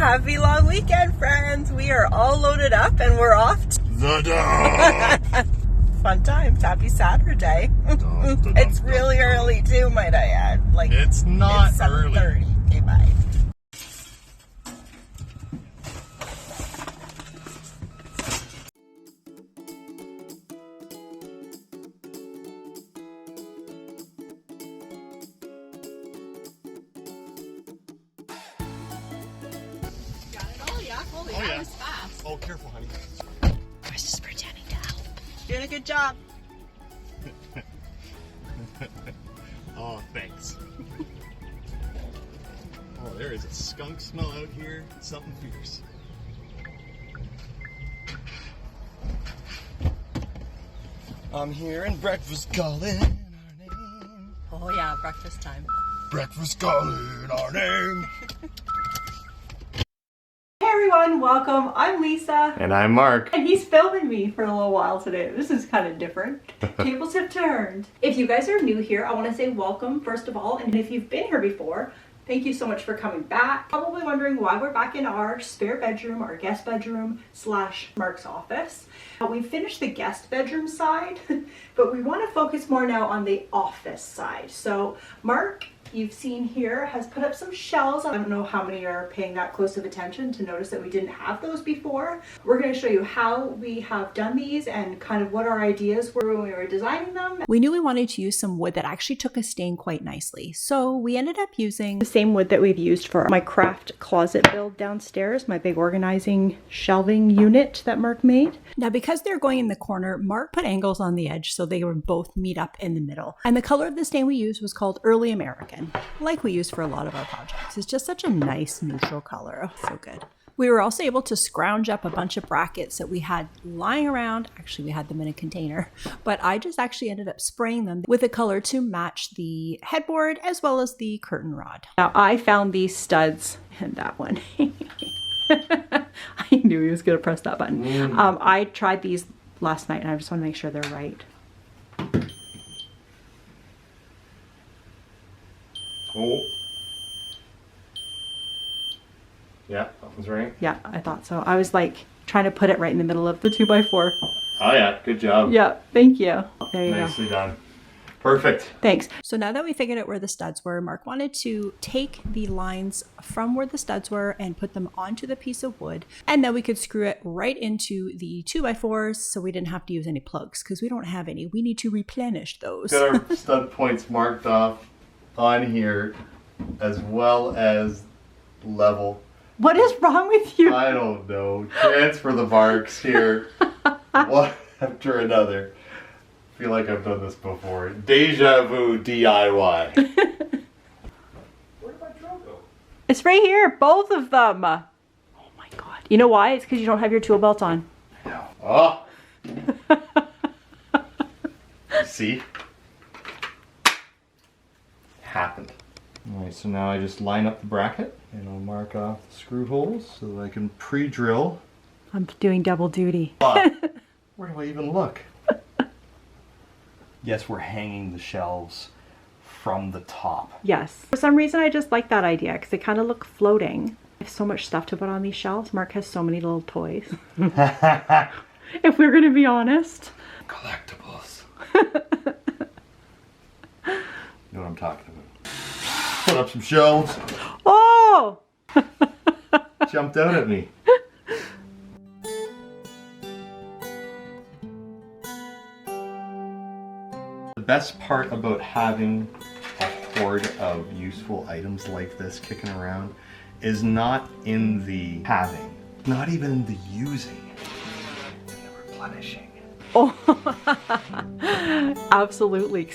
Happy long weekend, friends. We are all loaded up and we're off to the dog. Fun times. Happy Saturday. It's really early too, might I add. Like, it's not it's early. 7:30. Okay, bye. Oh, yeah. That was fast. Oh, careful, honey. Chris is pretending to help. Doing a good job. Oh, thanks. Oh, there is a skunk smell out here. Something fierce. I'm hearing breakfast calling our name. Oh yeah, breakfast time. Breakfast calling our name. Hey everyone, welcome. I'm Lisa. And I'm Mark. And he's filming me for a little while today. This is kind of different. Tables have turned. If you guys are new here, I want to say welcome first of all. And if you've been here before, thank you so much for coming back. Probably wondering why we're back in our spare bedroom, our guest bedroom / Mark's office. We finished the guest bedroom side, but we want to focus more now on the office side. So Mark, you've seen here, has put up some shelves. I don't know how many are paying that close of attention to notice that we didn't have those before. We're going to show you how we have done these and kind of what our ideas were when we were designing them. We knew we wanted to use some wood that actually took a stain quite nicely, so we ended up using the same wood that we've used for my craft closet build downstairs, my big organizing shelving unit that Mark made. Now, because they're going in the corner, Mark put angles on the edge so they would both meet up in the middle. And the color of the stain we used was called Early American, like we use for a lot of our projects. It's just such a nice neutral color. Oh, so good. We were also able to scrounge up a bunch of brackets that we had lying around. Actually, we had them in a container, but I just actually ended up spraying them with a color to match the headboard as well as the curtain rod. Now, I found these studs and that one. I knew he was going to press that button. I tried these last night and I just want to make sure they're right. Oh. Yeah, that was right. Yeah, I thought so. I was like trying to put it right in the middle of the 2x4. Oh yeah, good job. Yeah, thank you. There you Nicely done. Perfect. Thanks. So now that we figured out where the studs were, Mark wanted to take the lines from where the studs were and put them onto the piece of wood. And then we could screw it right into the 2x4s so we didn't have to use any plugs because we don't have any. We need to replenish those. Got our stud points marked off on here as well as level. What is wrong with you? I don't know. Transfer the marks here. One after another. I feel like I've done this before. Deja vu DIY. Where did my drill go? It's right here, both of them. Oh my God. You know why? It's because you don't have your tool belt on. No. Oh. See? Happened. Alright, so now I just line up the bracket and I'll mark off the screw holes so that I can pre-drill. I'm doing double duty. Where do I even look? Yes, we're hanging the shelves from the top. Yes. For some reason, I just like that idea because they kind of look floating. I have so much stuff to put on these shelves. Mark has so many little toys. If we're going to be honest. Collectibles. You know what I'm talking about. Put up some shelves. Oh! Jumped out at me. The best part about having a hoard of useful items like this kicking around is not in the having, not even in the using, in the replenishing. Oh, absolutely.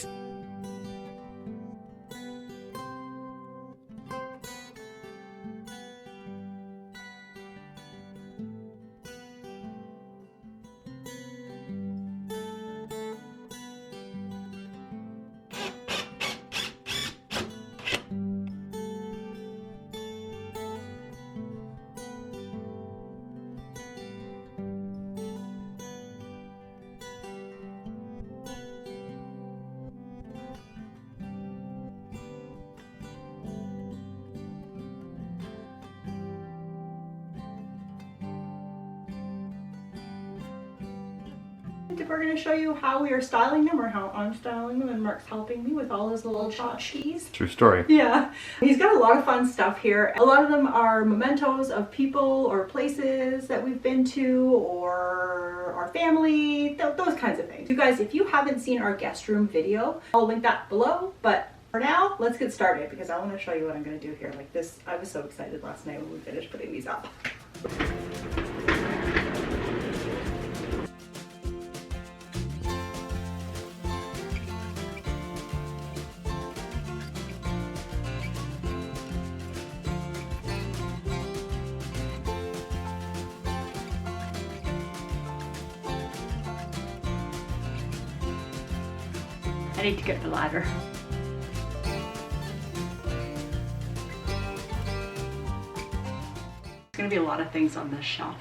and we're going to show you how we are styling them or how I'm styling them, and Mark's helping me with all his little tchotchkes. True story. Yeah, he's got a lot of fun stuff here. A lot of them are mementos of people or places that we've been to or our family, those kinds of things. You guys, if you haven't seen our guest room video, I'll link that below, but for now, let's get started because I want to show you what I'm going to do here. Like this, I was so excited last night when we finished putting these up. I need to get the ladder. There's gonna be a lot of things on this shelf.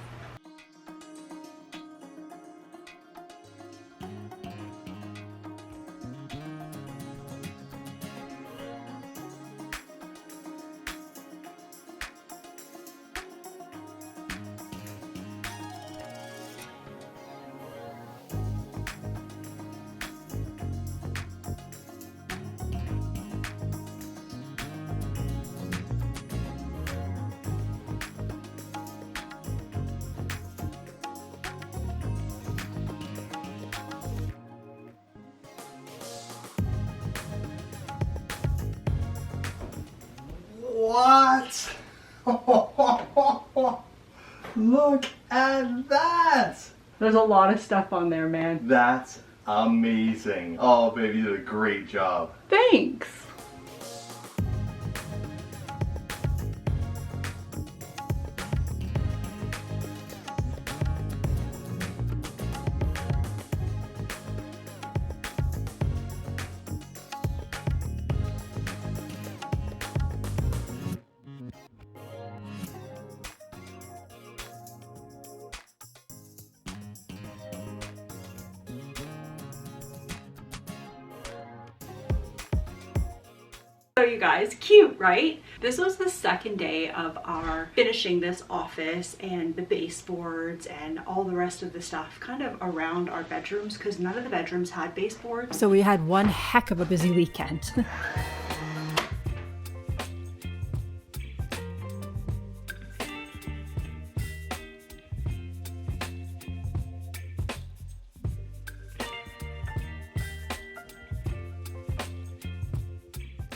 What? Look at that! There's a lot of stuff on there, man. That's amazing. Oh, baby, you did a great job. Thanks. So you guys, cute, right? This was the second day of our finishing this office and the baseboards and all the rest of the stuff kind of around our bedrooms because none of the bedrooms had baseboards. So we had one heck of a busy weekend.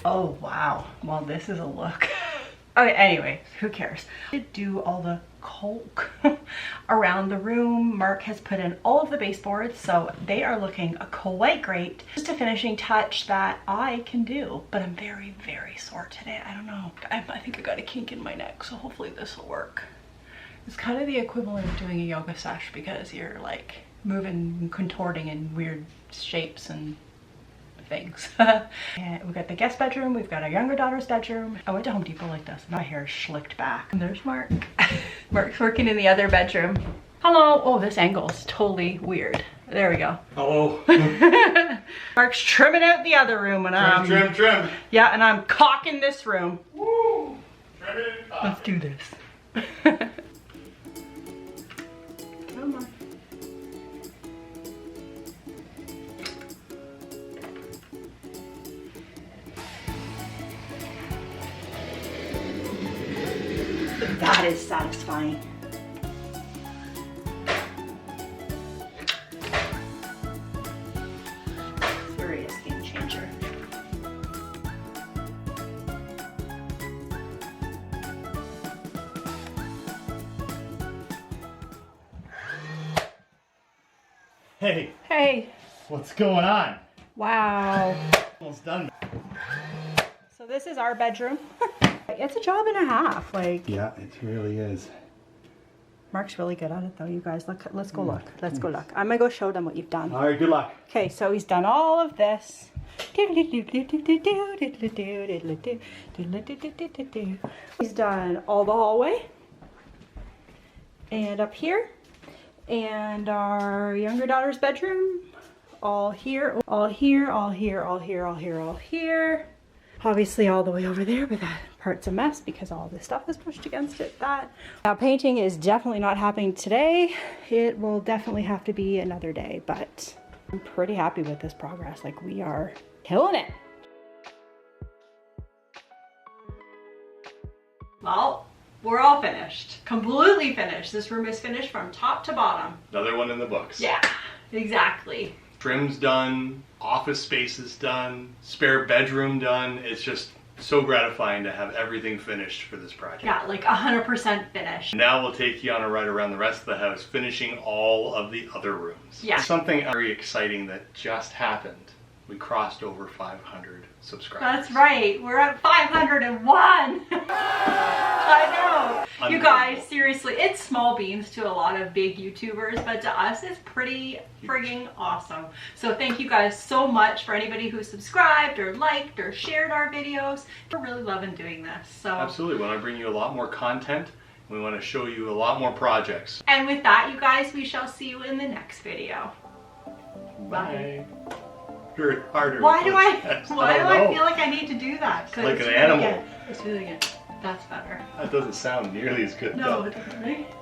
Oh wow, well this is a look. Okay, anyway, who cares? I did do all the caulk around the room. Mark has put in all of the baseboards, so they are looking quite great. Just a finishing touch that I can do, but I'm very, very sore today. I don't know. I think I got a kink in my neck, so hopefully this will work. It's kind of the equivalent of doing a yoga sesh because you're like moving and contorting in weird shapes and things. And we've got the guest bedroom, we've got our younger daughter's bedroom. I went to Home Depot like this, my hair is slicked back. And there's Mark. Mark's working in the other bedroom. Hello. Oh, this angle's totally weird. There we go. Hello. Mark's trimming out the other room and I'm Trim. yeah, and I'm caulking this room. Woo! Trim it and cock. Let's do this. Come on. That is satisfying. Serious game changer. Hey, Hey, what's going on? wow. Almost done. So this is our bedroom. It's a job and a half. Like, Yeah, it really is. Mark's really good at it though, you guys. Look, let's go look. Let's go look. I'm gonna go show them what you've done. All right, good luck. Okay, so he's done all of this. He's done all the hallway and up here and our younger daughter's bedroom, all here, all here, all here, all here, all here, all here. obviously all the way over there, but that part's a mess because all this stuff is pushed against it. Now painting is definitely not happening today. It will definitely have to be another day, but I'm pretty happy with this progress. Like, we are killing it. Well, we're all finished. Completely finished. This room is finished from top to bottom. Another one in the books. Yeah, exactly. Trim's done, office space is done, spare bedroom done. It's just so gratifying to have everything finished for this project. Yeah, like 100% finished. Now we'll take you on a ride around the rest of the house, finishing all of the other rooms. Yeah. Something very exciting that just happened. We crossed over 500 subscribers. That's right. We're at 501. I know. You guys, seriously, it's small beans to a lot of big YouTubers, but to us, it's pretty frigging awesome. So thank you guys so much for anybody who subscribed or liked or shared our videos. We're really loving doing this. So Absolutely. We want to bring you a lot more content. We want to show you a lot more projects. And with that, you guys, we shall see you in the next video. Bye. Harder. Why do I know. feel like I need to do that? Like an animal. Let's do it again. That's better. That doesn't sound nearly as good. No, though. it doesn't, right?